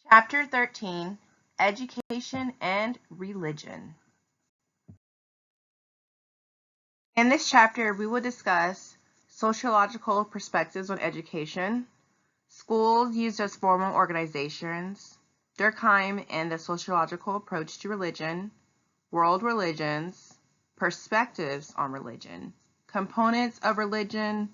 Chapter 13, Education and Religion. In this chapter, we will discuss sociological perspectives on education, schools used as formal organizations, Durkheim and the sociological approach to religion, world religions, perspectives on religion, components of religion,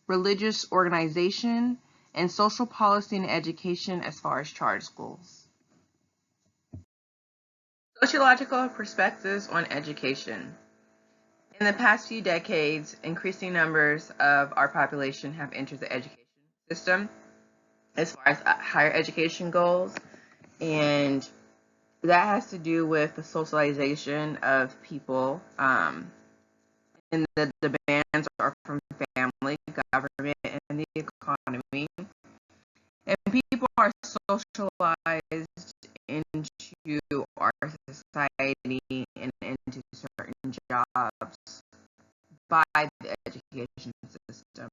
religious organization, and social policy and education as far as charter schools. Sociological perspectives on education. In the past few decades, increasing numbers of our population have entered the education system as far as higher education goals, and that has to do with the socialization of people, and the demands are from family, government, and the economy. And people are socialized into our society and into certain jobs by the education system.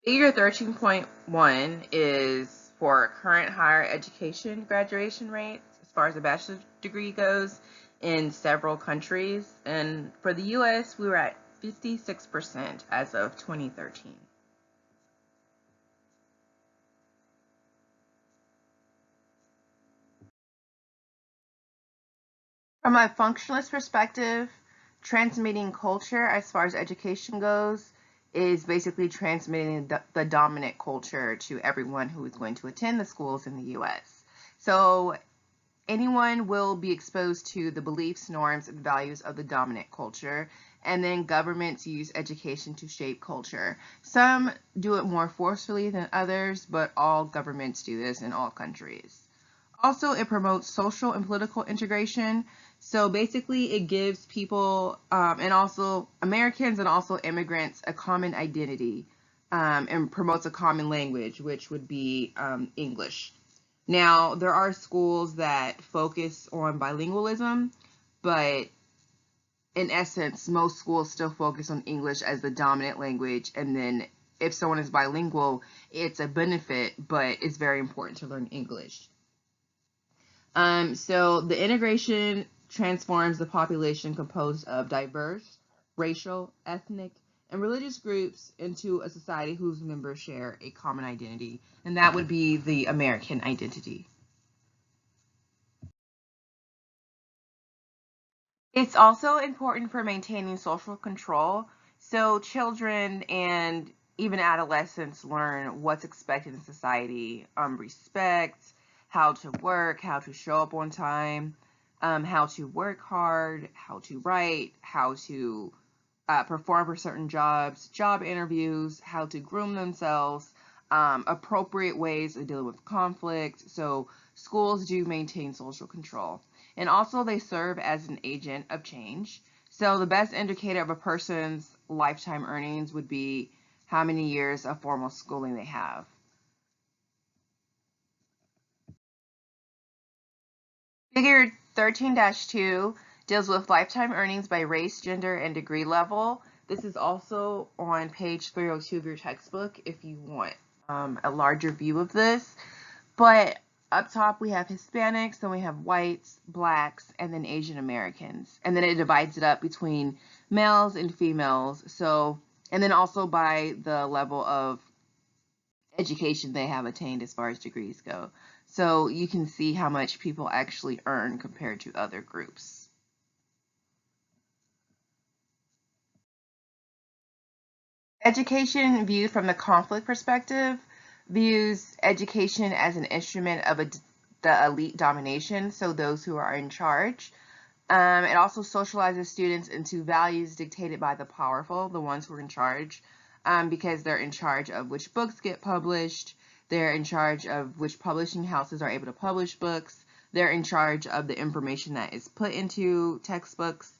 Figure 13.1 is for current higher education graduation rates as far as a bachelor's degree goes in several countries. And for the US, we were at 56% as of 2013. From a functionalist perspective, transmitting culture as far as education goes is basically transmitting the dominant culture to everyone who is going to attend the schools in the US. So anyone will be exposed to the beliefs, norms, and values of the dominant culture, and then governments use education to shape culture. Some do it more forcefully than others, but all governments do this in all countries. Also, it promotes social and political integration. So basically, it gives people and also Americans and also immigrants a common identity and promotes a common language, which would be English. Now, there are schools that focus on bilingualism, but in essence, most schools still focus on English as the dominant language. And then if someone is bilingual, it's a benefit, but it's very important to learn English. So the integration transforms the population composed of diverse, racial, ethnic, and religious groups into a society whose members share a common identity, and that would be the American identity. It's also important for maintaining social control, so children and even adolescents learn what's expected in society, respect, how to work, how to show up on time, how to work hard, how to write, how to perform for certain jobs, job interviews, how to groom themselves, appropriate ways of dealing with conflict. So schools do maintain social control. And also they serve as an agent of change. So the best indicator of a person's lifetime earnings would be how many years of formal schooling they have. Figure 13-2 deals with lifetime earnings by race, gender, and degree level. This is also on page 302 of your textbook if you want a larger view of this. But up top we have Hispanics, then we have whites, blacks, and then Asian Americans. And then it divides it up between males and females. So, and then also by the level of education they have attained as far as degrees go. So you can see how much people actually earn compared to other groups. Education viewed from the conflict perspective views education as an instrument of the elite domination, so those who are in charge. It also socializes students into values dictated by the powerful, the ones who are in charge, because they're in charge of which books get published, they're in charge of which publishing houses are able to publish books, they're in charge of the information that is put into textbooks.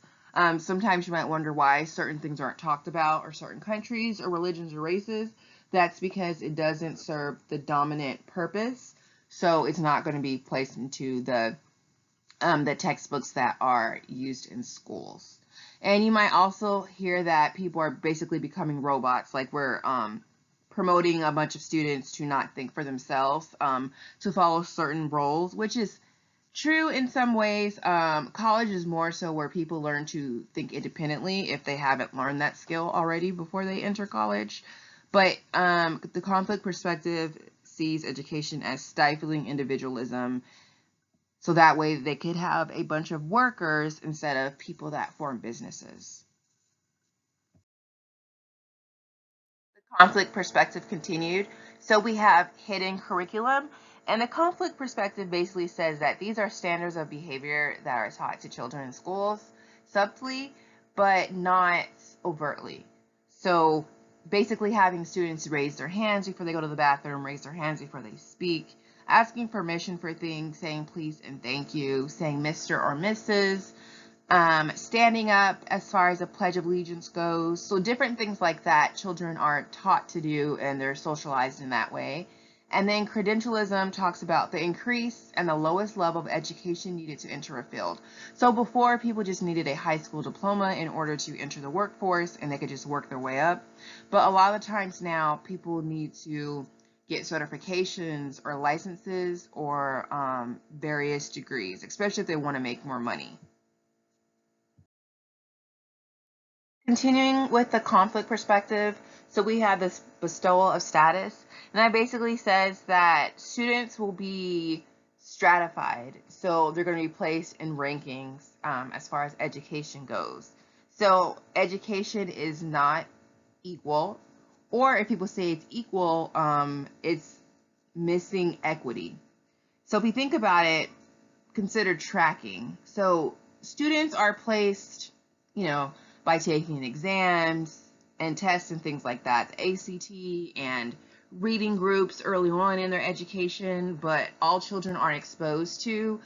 Sometimes you might wonder why certain things aren't talked about, or certain countries, or religions, or races. That's because it doesn't serve the dominant purpose, so it's not going to be placed into the textbooks that are used in schools. And you might also hear that people are basically becoming robots, like we're promoting a bunch of students to not think for themselves, to follow certain roles, which is true in some ways. College is more so where people learn to think independently if they haven't learned that skill already before they enter college. But the conflict perspective sees education as stifling individualism, so that way they could have a bunch of workers instead of people that form businesses. The conflict perspective continued. So we have hidden curriculum, and the conflict perspective basically says that these are standards of behavior that are taught to children in schools subtly, but not overtly. So basically having students raise their hands before they go to the bathroom, raise their hands before they speak, asking permission for things, saying please and thank you, saying Mr. or Mrs., standing up as far as a Pledge of Allegiance goes. So different things like that children are taught to do, and they're socialized in that way. And then credentialism talks about the increase and the lowest level of education needed to enter a field. So before, people just needed a high school diploma in order to enter the workforce, and they could just work their way up. But a lot of times now, people need to get certifications or licenses or various degrees, especially if they want to make more money. Continuing with the conflict perspective, so we have this bestowal of status, and that basically says that students will be stratified. So they're going to be placed in rankings as far as education goes. So education is not equal, or if people say it's equal, it's missing equity. So if you think about it, consider tracking. So students are placed, by taking exams and tests and things like that, the ACT and reading groups early on in their education, but all children aren't exposed to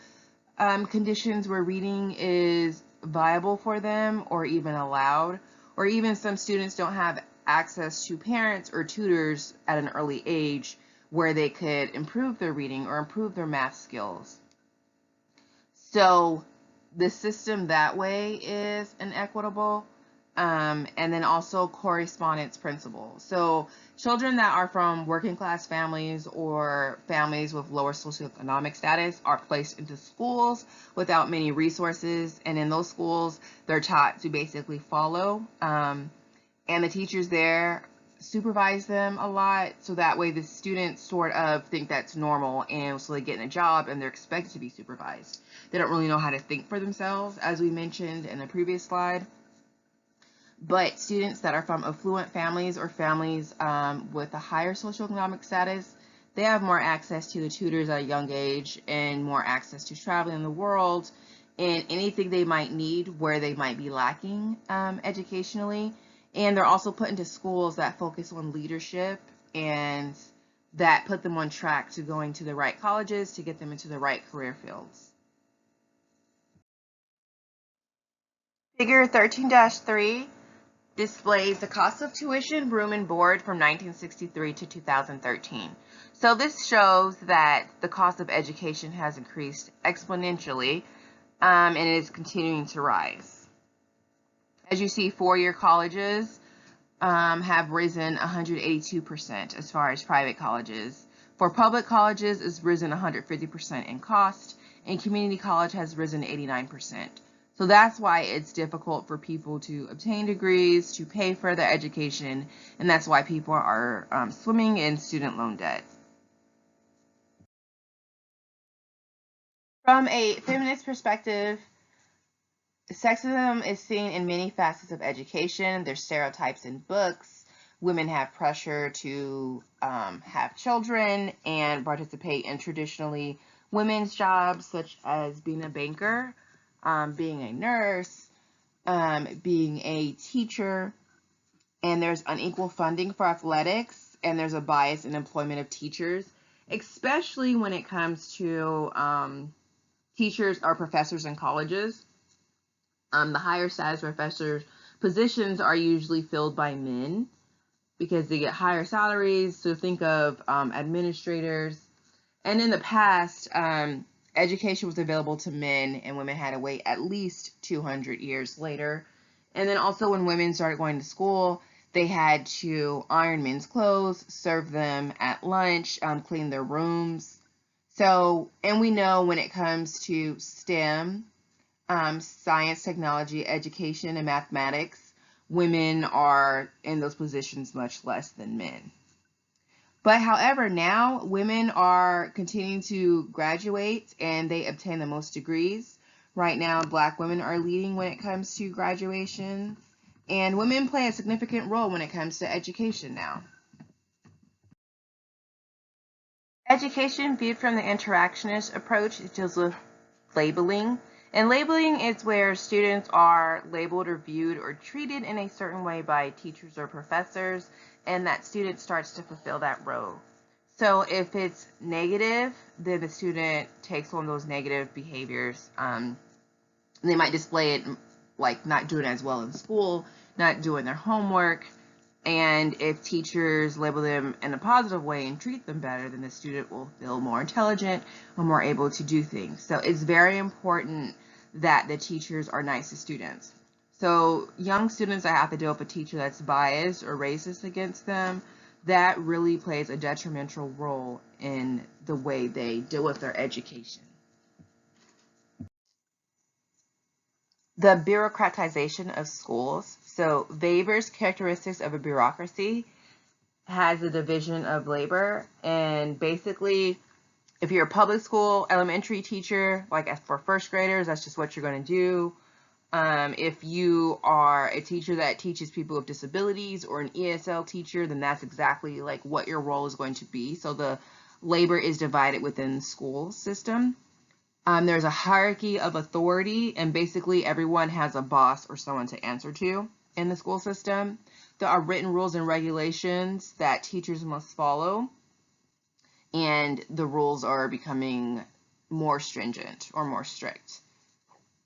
conditions where reading is viable for them or even allowed, or even some students don't have access to parents or tutors at an early age where they could improve their reading or improve their math skills. So the system that way is inequitable. And then also correspondence principle. So children that are from working class families or families with lower socioeconomic status are placed into schools without many resources. And in those schools, they're taught to basically follow. And the teachers there supervise them a lot. So that way the students sort of think that's normal. And so they get in a job and they're expected to be supervised. They don't really know how to think for themselves, as we mentioned in the previous slide. But students that are from affluent families or families with a higher socioeconomic status, they have more access to the tutors at a young age and more access to traveling the world and anything they might need where they might be lacking educationally. And they're also put into schools that focus on leadership and that put them on track to going to the right colleges to get them into the right career fields. Figure 13-3 displays the cost of tuition, room, and board from 1963 to 2013. So this shows that the cost of education has increased exponentially and it is continuing to rise. As you see, four-year colleges have risen 182% as far as private colleges. For public colleges, it's risen 150% in cost, and community college has risen 89%. So that's why it's difficult for people to obtain degrees, to pay for their education, and that's why people are swimming in student loan debt. From a feminist perspective, sexism is seen in many facets of education. There's stereotypes in books. Women have pressure to have children and participate in traditionally women's jobs, such as being a banker, being a nurse, being a teacher, and there's unequal funding for athletics, and there's a bias in employment of teachers, especially when it comes to teachers or professors in colleges. The higher status professor positions are usually filled by men because they get higher salaries. So think of administrators. And in the past, education was available to men, and women had to wait at least 200 years later. And then also when women started going to school, they had to iron men's clothes, serve them at lunch, clean their rooms. So, and we know when it comes to STEM, science, technology, education, and mathematics, women are in those positions much less than men. But however, now women are continuing to graduate and they obtain the most degrees. Right now, Black women are leading when it comes to graduation, and women play a significant role when it comes to education now. Education viewed from the interactionist approach deals with labeling. And labeling is where students are labeled or viewed or treated in a certain way by teachers or professors, and that student starts to fulfill that role. So if it's negative, then the student takes on those negative behaviors. They might display it like not doing as well in school, not doing their homework, And if teachers label them in a positive way and treat them better, then the student will feel more intelligent or more able to do things. So it's very important that the teachers are nice to students. So young students that have to deal with a teacher that's biased or racist against them, that really plays a detrimental role in the way they deal with their education. The bureaucratization of schools. So Weber's characteristics of a bureaucracy has a division of labor, and basically if you're a public school elementary teacher, like for first graders, that's just what you're going to do. If you are a teacher that teaches people with disabilities or an ESL teacher, then that's exactly like what your role is going to be. So the labor is divided within the school system. There's a hierarchy of authority, and basically everyone has a boss or someone to answer to in the school system. There are written rules and regulations that teachers must follow, and the rules are becoming more stringent or more strict.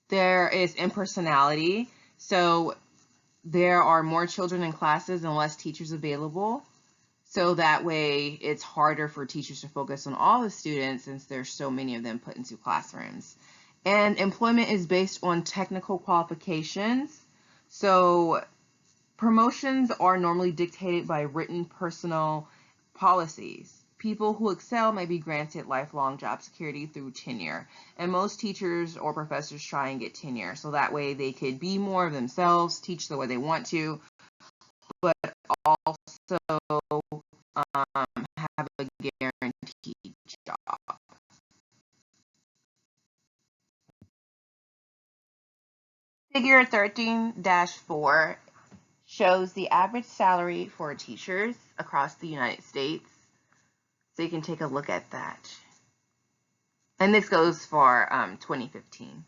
There is impersonality, so there are more children in classes and less teachers available. So that way it's harder for teachers to focus on all the students since there's so many of them put into classrooms. And employment is based on technical qualifications. So promotions are normally dictated by written personal policies. People who excel may be granted lifelong job security through tenure. And most teachers or professors try and get tenure. So that way they could be more of themselves, teach the way they want to, but also have a guaranteed job. Figure 13-4 shows the average salary for teachers across the United States. So you can take a look at that. And this goes for 2015.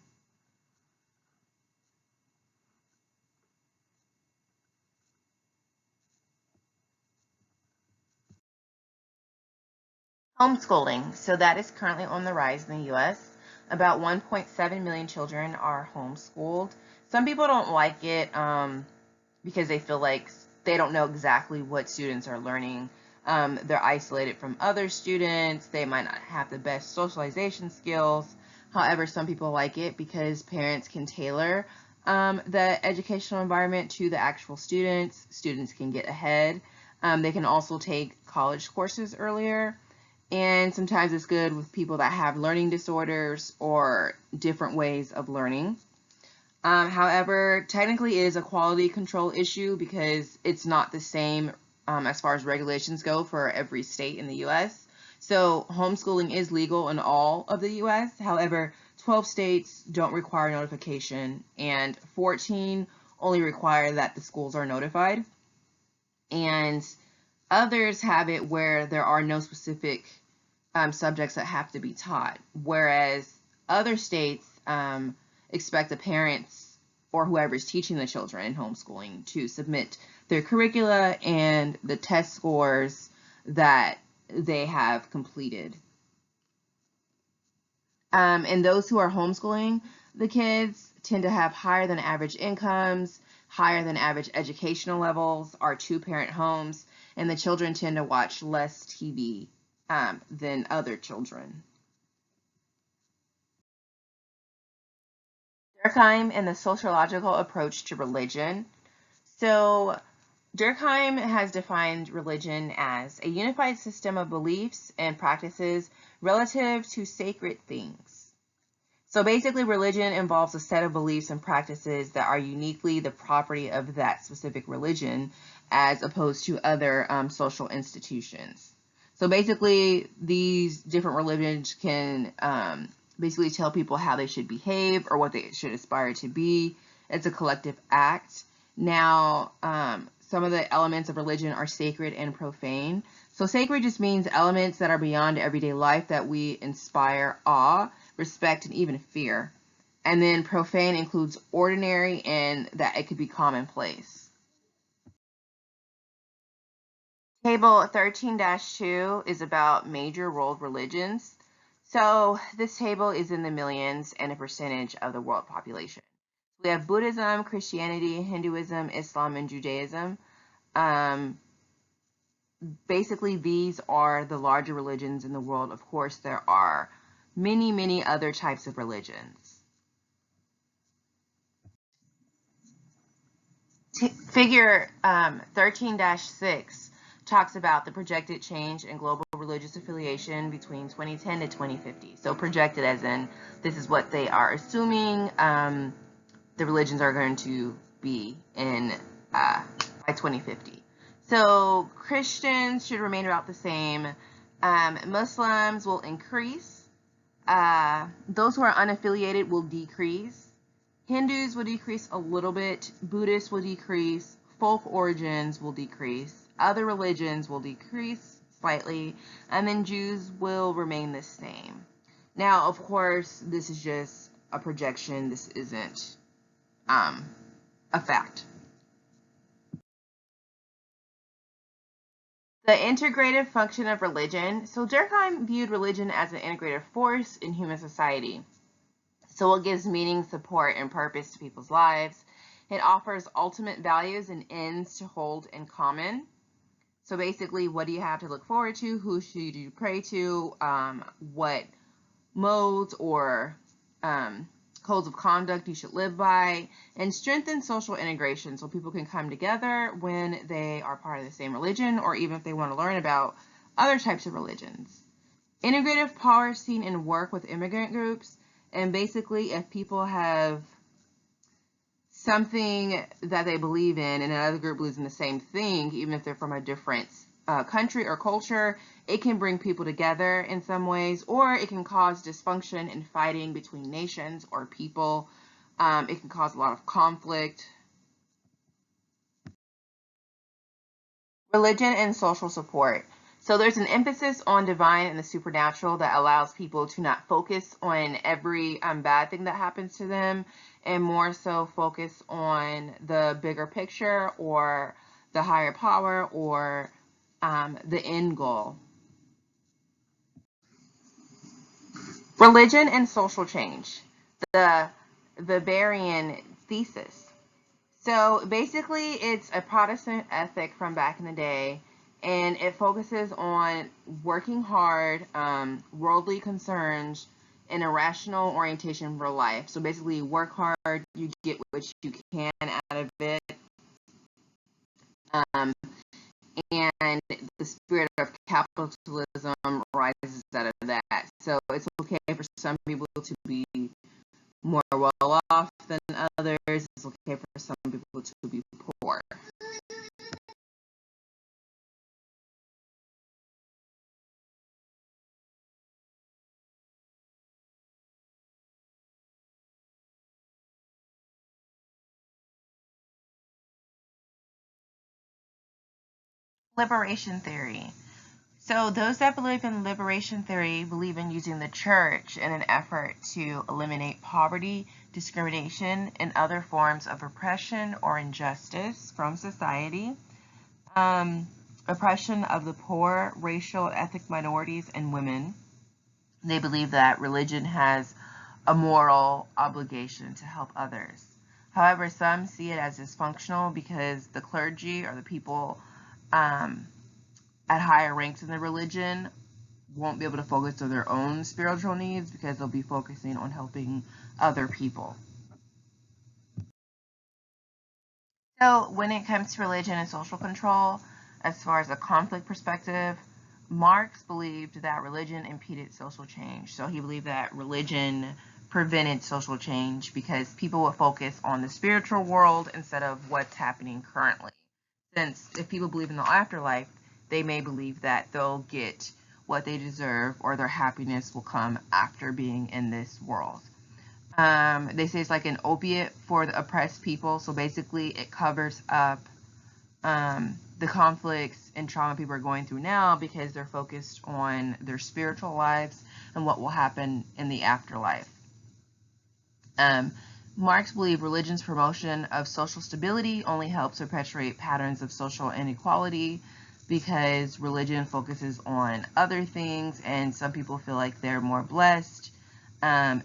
Homeschooling. So that is currently on the rise in the U.S. About 1.7 million children are homeschooled. Some people don't like it because they feel like they don't know exactly what students are learning. They're isolated from other students. They might not have the best socialization skills. However, some people like it because parents can tailor the educational environment to the actual students. Students can get ahead. They can also take college courses earlier. And sometimes it's good with people that have learning disorders or different ways of learning. However, technically it is a quality control issue because it's not the same as far as regulations go for every state in the U.S. So homeschooling is legal in all of the U.S. However, 12 states don't require notification, and 14 only require that the schools are notified. And others have it where there are no specific subjects that have to be taught, whereas other states expect the parents or whoever is teaching the children in homeschooling to submit their curricula and the test scores that they have completed. And those who are homeschooling the kids tend to have higher than average incomes, higher than average educational levels, are two-parent homes, and the children tend to watch less TV than other children. Durkheim and the sociological approach to religion. So Durkheim has defined religion as a unified system of beliefs and practices relative to sacred things. So basically, religion involves a set of beliefs and practices that are uniquely the property of that specific religion as opposed to other social institutions. So basically, these different religions can basically tell people how they should behave or what they should aspire to be. It's a collective act. Now, some of the elements of religion are sacred and profane. So sacred just means elements that are beyond everyday life that we inspire awe, respect, and even fear. And then profane includes ordinary and that it could be commonplace. Table 13-2 is about major world religions. So this table is in the millions and a percentage of the world population. We have Buddhism, Christianity, Hinduism, Islam, and Judaism. Basically, these are the larger religions in the world. Of course, there are many, many other types of religions. Figure 13-6 talks about the projected change in global religious affiliation between 2010 to 2050. So projected as in this is what they are assuming the religions are going to be in by 2050. So Christians should remain about the same. Muslims will increase. Those who are unaffiliated will decrease. Hindus will decrease a little bit. Buddhists will decrease. Folk origins will decrease. Other religions will decrease slightly. And then Jews will remain the same. Now, of course, this is just a projection. This isn't a fact. The integrative function of religion. So Durkheim viewed religion as an integrative force in human society. So it gives meaning, support, and purpose to people's lives. It offers ultimate values and ends to hold in common. So basically, what do you have to look forward to? Who should you pray to? What modes or codes of conduct you should live by, and strengthen social integration so people can come together when they are part of the same religion, or even if they want to learn about other types of religions. Integrative power seen in work with immigrant groups, and basically if people have something that they believe in and another group believes in the same thing, even if they're from a different country or culture, it can bring people together in some ways, or it can cause dysfunction and fighting between nations or people. It can cause a lot of conflict. Religion and social support. So there's an emphasis on divine and the supernatural that allows people to not focus on every bad thing that happens to them, and more so focus on the bigger picture or the higher power or the end goal. Religion and social change. The Bavarian thesis. So basically, it's a Protestant ethic from back in the day, and it focuses on working hard, worldly concerns, and a rational orientation for life. So basically, you work hard, you get what you can out of it, and the spirit of capitalism rises out of that. So it's okay for some people to be more well off than others. It's okay for some people to be poor. Liberation theory. So those that believe in liberation theory believe in using the church in an effort to eliminate poverty, discrimination, and other forms of oppression or injustice from society. Oppression of the poor, racial, ethnic minorities, and women. They believe that religion has a moral obligation to help others. However, some see it as dysfunctional because the clergy or the people at higher ranks in the religion won't be able to focus on their own spiritual needs because they'll be focusing on helping other people. So when it comes to religion and social control, as far as a conflict perspective, Marx believed that religion impeded social change. So he believed that religion prevented social change because people would focus on the spiritual world instead of what's happening currently. Since if people believe in the afterlife, they may believe that they'll get what they deserve or their happiness will come after being in this world. They say it's like an opiate for the oppressed people. So basically it covers up the conflicts and trauma people are going through now because they're focused on their spiritual lives and what will happen in the afterlife. Marx believed religion's promotion of social stability only helps perpetuate patterns of social inequality because religion focuses on other things and some people feel like they're more blessed.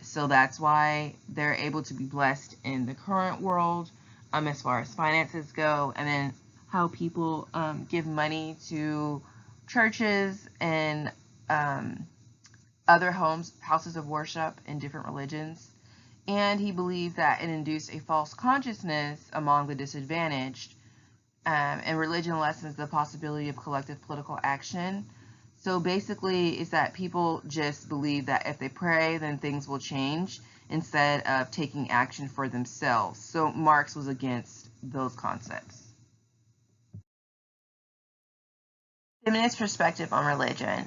So that's why they're able to be blessed in the current world as far as finances go. And then how people give money to churches and other houses of worship in different religions. And he believed that it induced a false consciousness among the disadvantaged, and religion lessens the possibility of collective political action. So basically, it's that people just believe that if they pray, then things will change instead of taking action for themselves. So Marx was against those concepts. Feminist perspective on religion.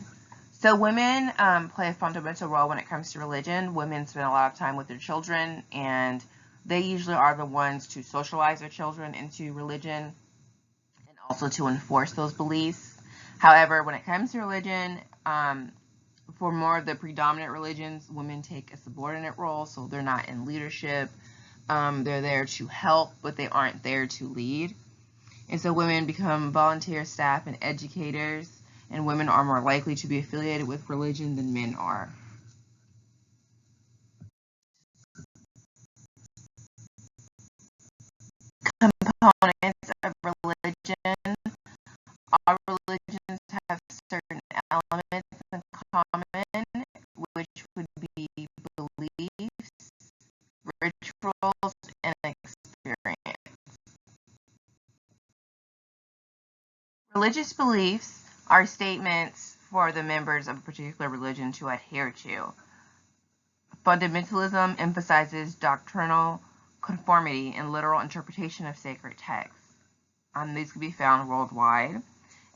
So women play a fundamental role when it comes to religion. Women spend a lot of time with their children, and they usually are the ones to socialize their children into religion and also to enforce those beliefs. However, when it comes to religion, for more of the predominant religions, women take a subordinate role, so they're not in leadership. They're there to help, but they aren't there to lead. And so women become volunteer staff and educators, and women are more likely to be affiliated with religion than men are. Components of religion. All religions have certain elements in common, which would be beliefs, rituals, and experience. Religious beliefs are statements for the members of a particular religion to adhere to. Fundamentalism emphasizes doctrinal conformity and literal interpretation of sacred texts. These can be found worldwide.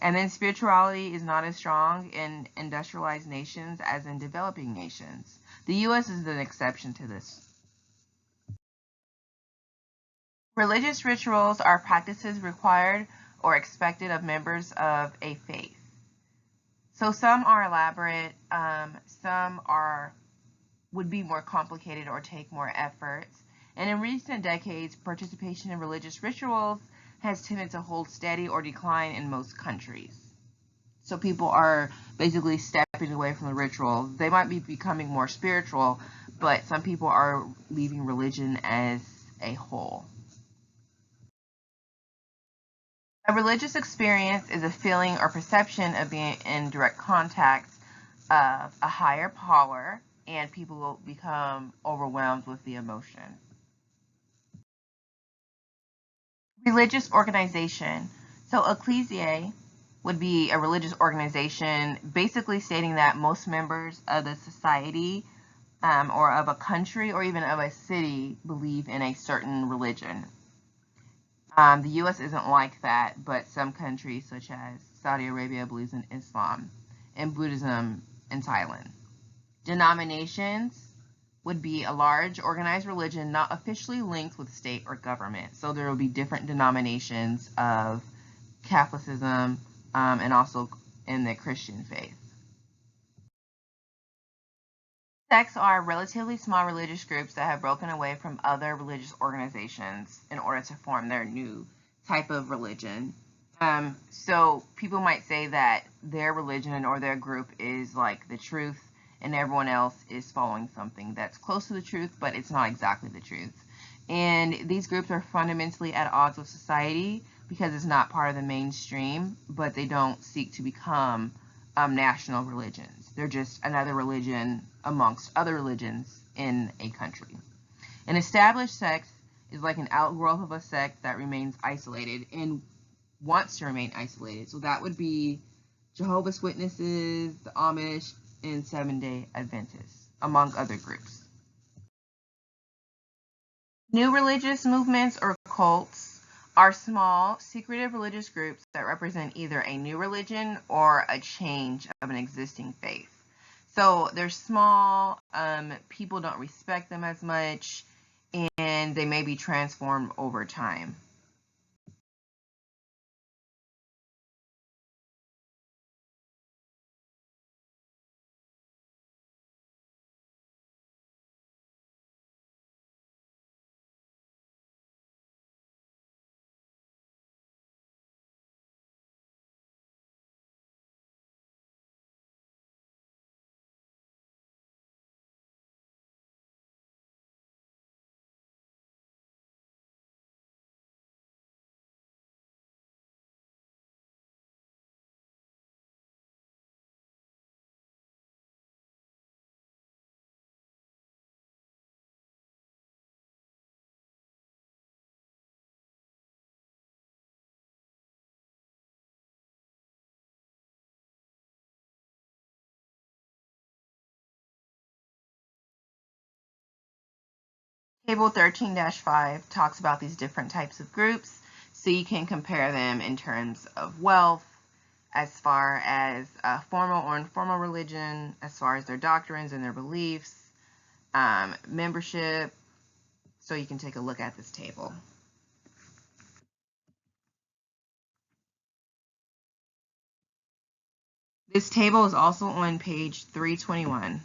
And then spirituality is not as strong in industrialized nations as in developing nations. The U.S. is an exception to this. Religious rituals are practices required or expected of members of a faith. So some are elaborate, some would be more complicated or take more effort. And in recent decades, participation in religious rituals has tended to hold steady or decline in most countries. So people are basically stepping away from the rituals. They might be becoming more spiritual, but some people are leaving religion as a whole. A religious experience is a feeling or perception of being in direct contact of a higher power, and people will become overwhelmed with the emotion. Religious organization. So ecclesia would be a religious organization basically stating that most members of the society or of a country or even of a city believe in a certain religion. The U.S. isn't like that, but some countries such as Saudi Arabia believes in Islam and Buddhism in Thailand. Denominations would be a large organized religion not officially linked with state or government. So there will be different denominations of Catholicism and also in the Christian faith. Sects are relatively small religious groups that have broken away from other religious organizations in order to form their new type of religion. So people might say that their religion or their group is like the truth, and everyone else is following something that's close to the truth, but it's not exactly the truth. And these groups are fundamentally at odds with society because it's not part of the mainstream, but they don't seek to become national religions. They're just another religion amongst other religions in a country. An established sect is like an outgrowth of a sect that remains isolated and wants to remain isolated. So that would be Jehovah's Witnesses, the Amish, and Seventh-day Adventists, among other groups. New religious movements or cults are small, secretive religious groups that represent either a new religion or a change of an existing faith. So they're small, people don't respect them as much, and they may be transformed over time. Table 13-5 talks about these different types of groups, so you can compare them in terms of wealth, as far as formal or informal religion, as far as their doctrines and their beliefs, membership, so you can take a look at this table. This table is also on page 321.